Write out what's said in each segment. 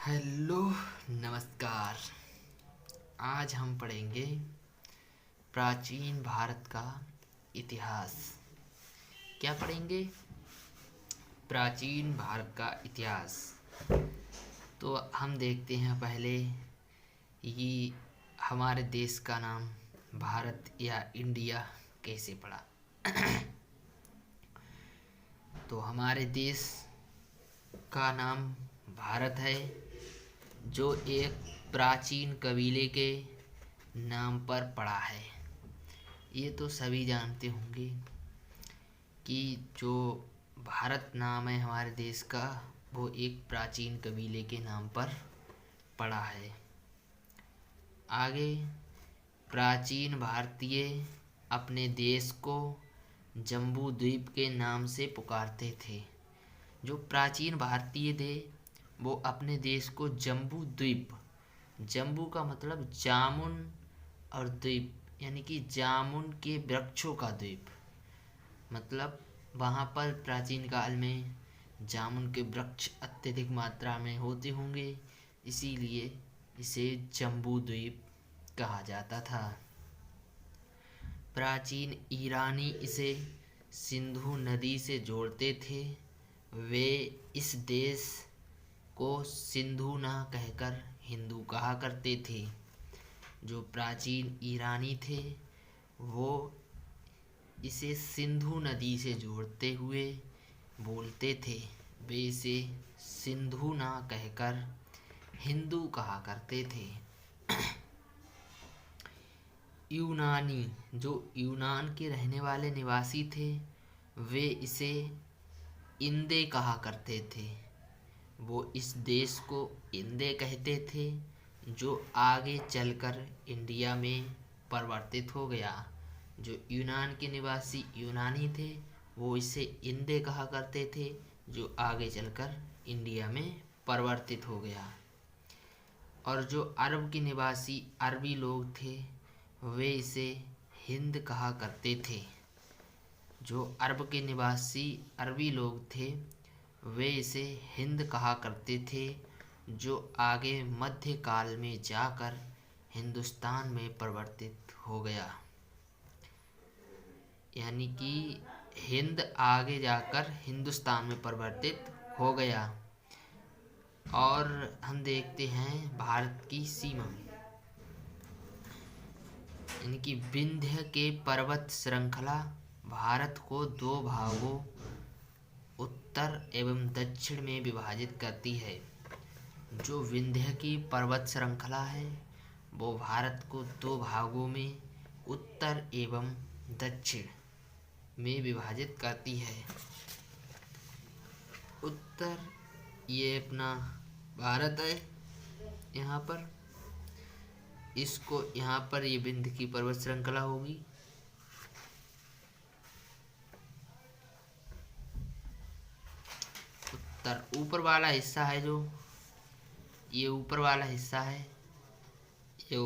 Hello, नमस्कार। आज हम पढ़ेंगे प्राचीन भारत का इतिहास। क्या पढ़ेंगे? प्राचीन भारत का इतिहास। तो हम देखते हैं पहले ये हमारे देश का नाम भारत या इंडिया कैसे पड़ा। तो हमारे देश का नाम भारत है, जो एक प्राचीन कबीले के नाम पर पड़ा है। ये तो सभी जानते होंगे कि जो भारत नाम है हमारे देश का, वो एक प्राचीन कबीले के नाम पर पड़ा है। आगे, प्राचीन भारतीय अपने देश को जम्बू द्वीप के नाम से पुकारते थे। जो प्राचीन भारतीय थे वो अपने देश को जम्बू द्वीप, जम्बू का मतलब जामुन और द्वीप यानी कि जामुन के वृक्षों का द्वीप, मतलब वहाँ पर प्राचीन काल में जामुन के वृक्ष अत्यधिक मात्रा में होते होंगे, इसीलिए इसे जम्बू द्वीप कहा जाता था। प्राचीन ईरानी इसे सिंधु नदी से जोड़ते थे। वे इस देश को सिंधु ना कहकर हिंदू कहा करते थे। जो प्राचीन ईरानी थे वो इसे सिंधु नदी से जोड़ते हुए बोलते थे। वे इसे सिंधु ना कहकर हिंदू कहा करते थे। यूनानी, जो यूनान के रहने वाले निवासी थे, वे इसे इंदे कहा करते थे। वो इस देश को इंदे कहते थे, जो आगे चलकर इंडिया में परिवर्तित हो गया। जो यूनान के निवासी यूनानी थे वो इसे इंदे कहा करते थे, जो आगे चलकर इंडिया में परिवर्तित हो गया। और जो अरब के निवासी अरबी लोग थे वे इसे हिंद कहा करते थे। जो अरब के निवासी अरबी लोग थे वे इसे हिंद कहा करते थे, जो आगे मध्यकाल में जाकर हिंदुस्तान में परिवर्तित हो गया। यानी कि हिंद आगे जाकर हिंदुस्तान में परिवर्तित हो गया। और हम देखते हैं भारत की सीमा, यानी कि विंध्य के पर्वत श्रृंखला भारत को दो भागों उत्तर एवं दक्षिण में विभाजित करती है। जो विंध्य की पर्वत श्रृंखला है वो भारत को दो भागों में उत्तर एवं दक्षिण में विभाजित करती है। उत्तर ये अपना भारत है, यहाँ पर इसको यहाँ पर ये विंध्य की पर्वत श्रृंखला होगी। उत्तर ऊपर वाला हिस्सा है, जो ये ऊपर वाला हिस्सा है ये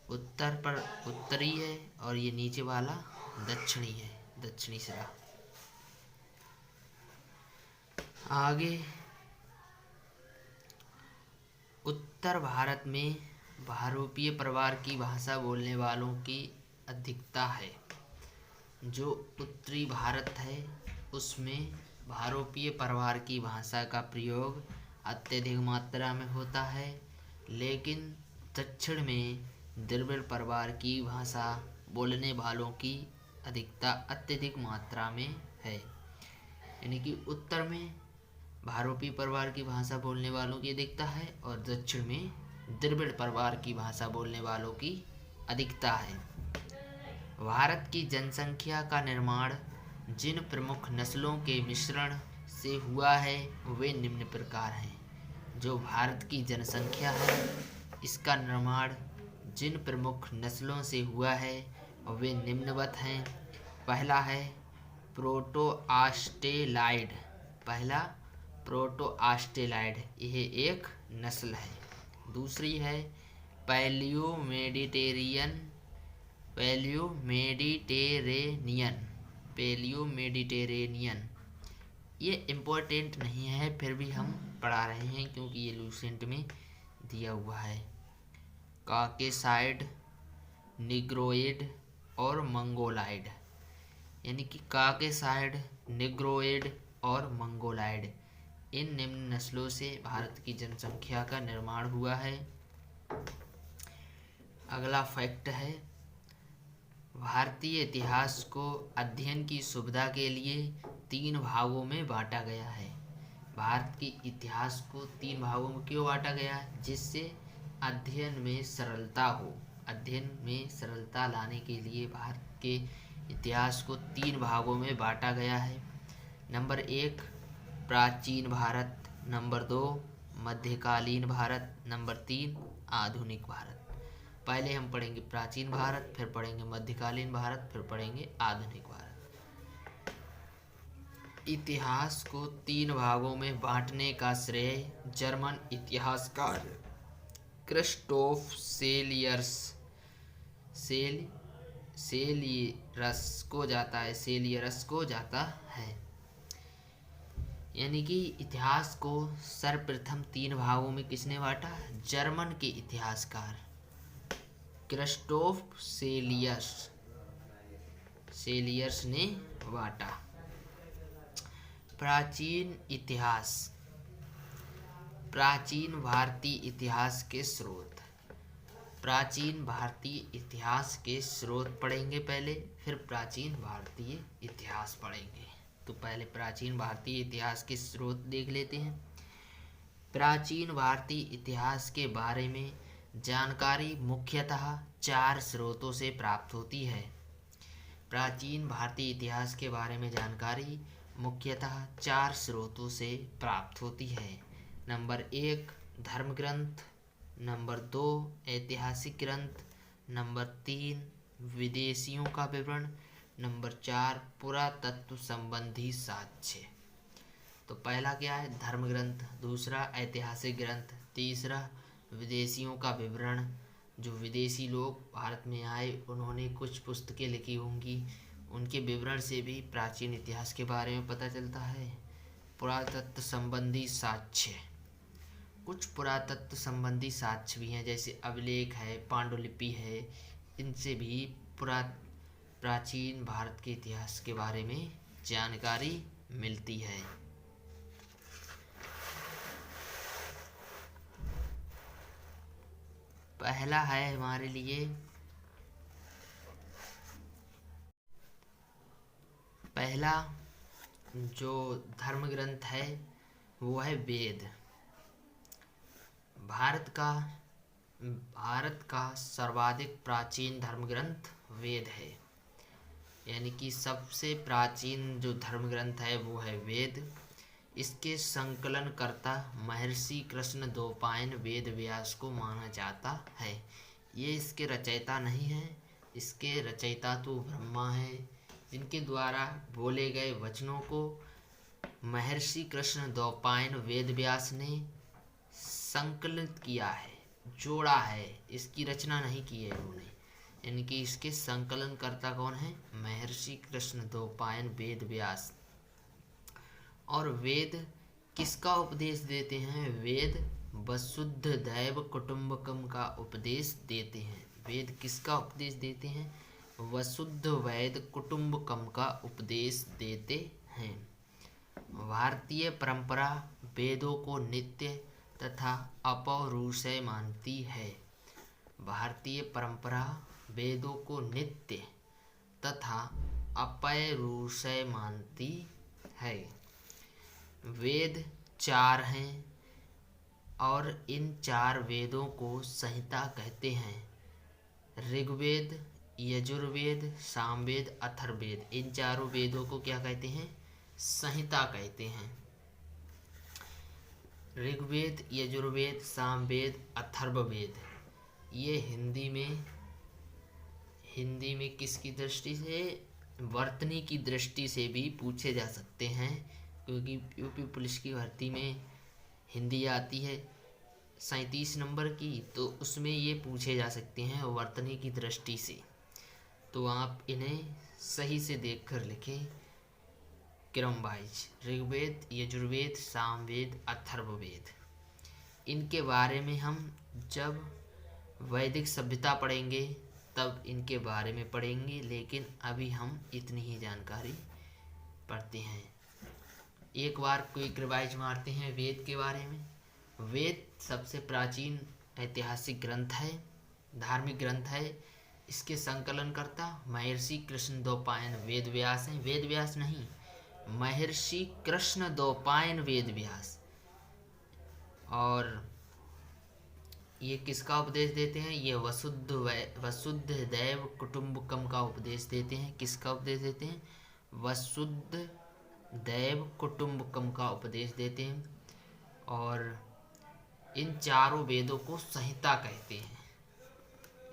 उत्तर पर उत्तरी है, और ये नीचे वाला दक्षिणी है, दक्षिणी सिरा। आगे, उत्तर भारत में भारोपीय परिवार की भाषा बोलने वालों की अधिकता है। जो उत्तरी भारत है उसमें भारोपीय परिवार की भाषा का प्रयोग अत्यधिक मात्रा में होता है, लेकिन दक्षिण में द्रविड़ परिवार की भाषा बोलने वालों की अधिकता अत्यधिक मात्रा में है। यानी कि उत्तर में भारोपीय परिवार की भाषा बोलने वालों की अधिकता है और दक्षिण में द्रविड़ परिवार की भाषा बोलने वालों की अधिकता है। भारत की जनसंख्या का निर्माण जिन प्रमुख नस्लों के मिश्रण से हुआ है वे निम्न प्रकार हैं। जो भारत की जनसंख्या है इसका निर्माण जिन प्रमुख नस्लों से हुआ है वे निम्नवत हैं। पहला है प्रोटो ऑस्ट्रेलाइड। पहला प्रोटो ऑस्ट्रेलाइड, यह एक नस्ल है। दूसरी है पैलियो मेडिटेरेनियन। ये इम्पोर्टेंट नहीं है, फिर भी हम पढ़ा रहे हैं क्योंकि ये लूसेंट में दिया हुआ है। काकेसाइड, निग्रोइड और मंगोलाइड, यानी कि काकेसाइड, निग्रोइड और मंगोलाइड, इन निम्न नस्लों से भारत की जनसंख्या का निर्माण हुआ है। अगला फैक्ट है, भारतीय इतिहास को अध्ययन की सुविधा के लिए 3 भागों में बांटा गया है। भारत के इतिहास को 3 भागों में क्यों बांटा गया है? जिससे अध्ययन में सरलता हो। अध्ययन में सरलता लाने के लिए भारत के इतिहास को 3 भागों में बांटा गया है। नंबर 1 प्राचीन भारत, नंबर 2 मध्यकालीन भारत, नंबर 3 आधुनिक भारत। पहले हम पढ़ेंगे प्राचीन भारत, फिर पढ़ेंगे मध्यकालीन भारत, फिर पढ़ेंगे आधुनिक भारत। इतिहास को 3 भागों में बांटने का श्रेय जर्मन इतिहासकार क्रिस्टोफ सेलियरस को जाता है। यानी कि इतिहास को सर्वप्रथम 3 भागों में किसने बांटा? जर्मन के इतिहासकार क्रिस्टोफ सेलियर्स ने बांटा। प्राचीन इतिहास, प्राचीन भारतीय इतिहास के स्रोत। प्राचीन भारतीय इतिहास के स्रोत पढ़ेंगे पहले, फिर प्राचीन भारतीय इतिहास पढ़ेंगे। तो पहले प्राचीन भारतीय इतिहास के स्रोत देख लेते हैं। प्राचीन भारतीय इतिहास के बारे में जानकारी मुख्यतः 4 स्रोतों से प्राप्त होती है। प्राचीन भारतीय इतिहास के बारे में जानकारी मुख्यतः 4 स्रोतों से प्राप्त होती है। नंबर 1 धर्म ग्रंथ, नंबर 2 ऐतिहासिक ग्रंथ, नंबर 3 विदेशियों का विवरण, नंबर 4 पुरातत्व संबंधी साक्ष्य। तो पहला क्या है? धर्म ग्रंथ, दूसरा ऐतिहासिक ग्रंथ, तीसरा विदेशियों का विवरण। जो विदेशी लोग भारत में आए उन्होंने कुछ पुस्तकें लिखी होंगी, उनके विवरण से भी प्राचीन इतिहास के बारे में पता चलता है। पुरातत्व संबंधी साक्ष्य, कुछ पुरातत्व संबंधी साक्ष्य भी हैं, जैसे अभिलेख है, पांडुलिपि है, इनसे भी प्राचीन भारत के इतिहास के बारे में जानकारी मिलती है। पहला है हमारे लिए, पहला जो धर्म ग्रंथ है वो है वेद। भारत का सर्वाधिक प्राचीन धर्म ग्रंथ वेद है। यानी कि सबसे प्राचीन जो धर्म ग्रंथ है वो है वेद। इसके संकलनकर्ता महर्षि कृष्णद्वैपायन वेद व्यास को माना जाता है। ये इसके रचयिता नहीं है, इसके रचयिता तो ब्रह्मा है, जिनके द्वारा बोले गए वचनों को महर्षि कृष्णद्वैपायन वेद व्यास ने संकलित किया है, जोड़ा है, इसकी रचना नहीं की है उन्होंने। यानी कि इसके संकलनकर्ता कौन है? महर्षि कृष्णद्वैपायन वेद व्यास। और वेद किसका उपदेश देते हैं? वेद वसुध दैव कुटुंबकम का उपदेश देते हैं। वेद किसका उपदेश देते हैं? वसुध वैद कुटुंबकम का उपदेश देते हैं। भारतीय परंपरा वेदों को नित्य तथा अपौरुषेय मानती है। भारतीय परंपरा वेदों को नित्य तथा अपौरुषेय मानती है। वेद 4 हैं और इन 4 वेदों को संहिता कहते हैं। ऋग्वेद, यजुर्वेद, सामवेद, अथर्ववेद, इन चारों वेदों को क्या कहते हैं? संहिता कहते हैं। ऋग्वेद, यजुर्वेद, सामवेद, अथर्ववेद, ये हिंदी में किसकी दृष्टि से? वर्तनी की दृष्टि से भी पूछे जा सकते हैं, क्योंकि यूपी पुलिस की भर्ती में हिंदी आती है 37 नंबर की, तो उसमें ये पूछे जा सकते हैं वर्तनी की दृष्टि से। तो आप इन्हें सही से देखकर लिखें। क्रम वाइज ऋग्वेद, यजुर्वेद, सामवेद, अथर्ववेद। इनके बारे में हम जब वैदिक सभ्यता पढ़ेंगे तब इनके बारे में पढ़ेंगे, लेकिन अभी हम इतनी ही जानकारी पढ़ते हैं। एक बार क्विक रिवाइज मारते हैं वेद के बारे में। वेद सबसे प्राचीन ऐतिहासिक ग्रंथ है, धार्मिक ग्रंथ है। इसके संकलनकर्ता महर्षि कृष्णद्वैपायन वेद व्यास हैं। वेद व्यास नहीं, महर्षि कृष्णद्वैपायन वेद व्यास। और ये किसका उपदेश देते हैं? ये वसुद्ध दैव कुटुम्बकम का उपदेश देते हैं। किसका उपदेश देते हैं? वसुद्ध दैव कुटुम्बकम का उपदेश देते हैं। और इन चारों वेदों को संहिता कहते हैं।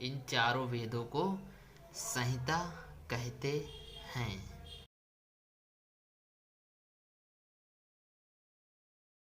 इन चारों वेदों को संहिता कहते हैं।